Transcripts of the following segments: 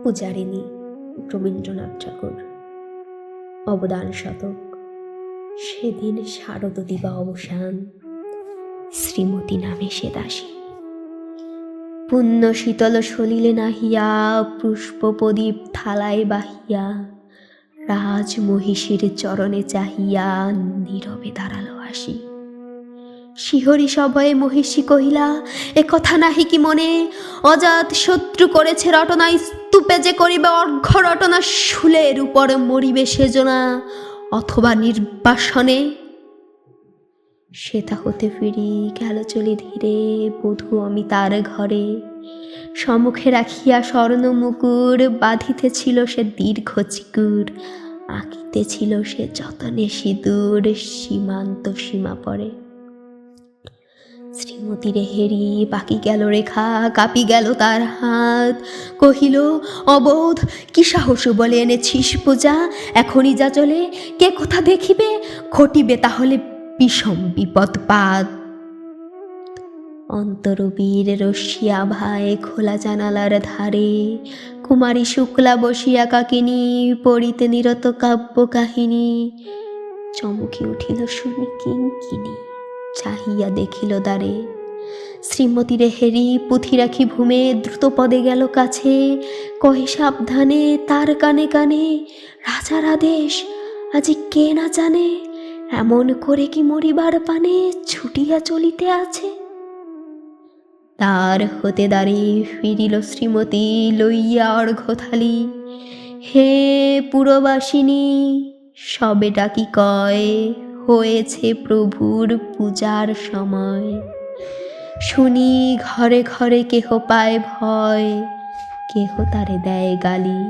পূজারিণী রবীন্দ্রনাথ ঠাকুর। অবদান শতক। সেদিন শারদ দিবা অবসান, শ্রীমতী নামে সে দাসী। পুণ্য শীতল সলিলে নাহিয়া, পুষ্প প্রদীপ থালায় বাহিয়া, রাজ মহিষীর চরণে চাহিয়া নীরবে দাঁড়ালো আসি। শিহরি সভয়ে মহিষী কহিলা, এ কথা নাহি কি মনে? অজাত শত্রু করেছে রটনা, স্তূপে যে করিবে অর্ঘ্য রটনা, শূলের উপর মরিবে সেজনা, অথবা নির্বাসনে। সেথা হতে ফিরি গেল চলে ধীরে, বধূ অমিতার ঘরে। সম্মুখে রাখিয়া স্বর্ণ মুকুর, বাঁধিতেছিল সে দীর্ঘ চিকুর, আঁকিতেছিল সে যতনে সিঁদুর, সীমান্ত সীমা পরে। শ্রীমতীরে হেরি বাকি গেল রেখা, কাঁপি গেল তার হাত। কহিল, অবোধ কি সাহস বলে এনেছিস পূজা? এখনই যা চলে, কে কোথা দেখিবে? ঘটিবে তাহলে বিষম বিপদপাত। অন্তরবীর রসিয়া ভাই খোলা জানালার ধারে, কুমারী শুক্লা বসিয়া কাকিনী, পড়িতে নিরত কাব্য কাহিনী। চমকি উঠিল শুনি কিঙ্কিণী, চাহিয়া দেখিল দ্বারে। শ্রীমতীরে হেরি পুঁথি রাখি ভূমে, দ্রুত পদে গেল কাছে। কহে সাবধানে তার কানে কানে, রাজার আদেশ আজি কে না জানে, এমন করে কি মরিবার পানে ছুটিয়া চলিতে আছে। তার হতে দাঁড়িয়ে ফিরিল শ্রীমতী, লইয়া অর্ঘ্য থালি। হে পুরবাসিনী, সবে ডাকি কয়, হয়েছে প্রভুর পূজার সময়। শুনি ঘরে ঘরে কেহ পায় ভয়, কেহ তারে দেয় গালি।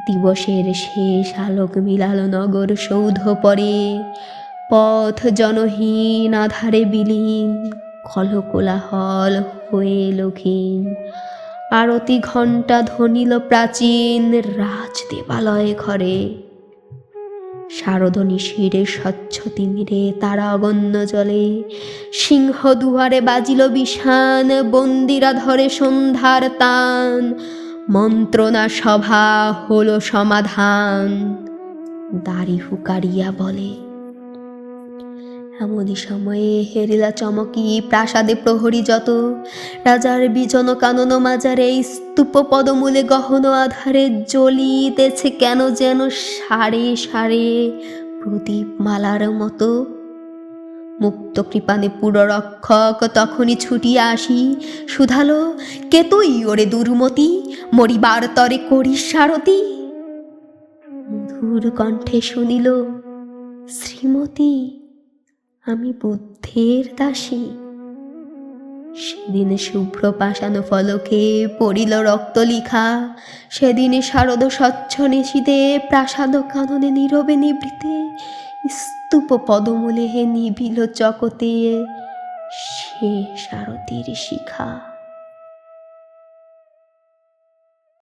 দিবসের শেষ আলোক মিলাল নগর সৌধ পরে, পথ জনহীন আধারে বিলীন, কলকোলাহল হয়ে লক্ষীন। আরতি ঘণ্টা ধ্বনিল প্রাচীন, রাজ দেবালয় ঘরে। শারদ নিশিরে স্বচ্ছ তিমিরে তারা অগণ্য জলে, সিংহ দুয়ারে বাজিল বিষান, বন্দিরা ধরে সন্ধ্যার তান। মন্ত্রণা সভা হলো সমাধান, দাড়ি হুকারিয়া বলে। এমনই সময়ে হেরিলা চমকি প্রাসাদে প্রহরী যত, রাজার বিজন কানন মাজারে, স্তূপ পদমূলে গহন আধারে, জ্বলিতেছে কেন যেন সারে সারে প্রদীপ মালার মতো। মুক্ত কৃপানে পুররক্ষক তখনই ছুটিয়া আসি, শুধালো, কে তুই ওরে দুর্মতি, মরিবার তরে করিস সারতি? মধুর কণ্ঠে শুনিল, শ্রীমতী আমি বুদ্ধের দাসী। সেদিন শুভ্র পাষাণ ফলকে পড়িল রক্ত লিখা, সেদিন শারদ স্বচ্ছ নিশীতে প্রাসাদ কাননে নীরবে নিভৃতে, স্তূপ পদমূলে হে নিভিল চকতে সে সারথীর শিখা।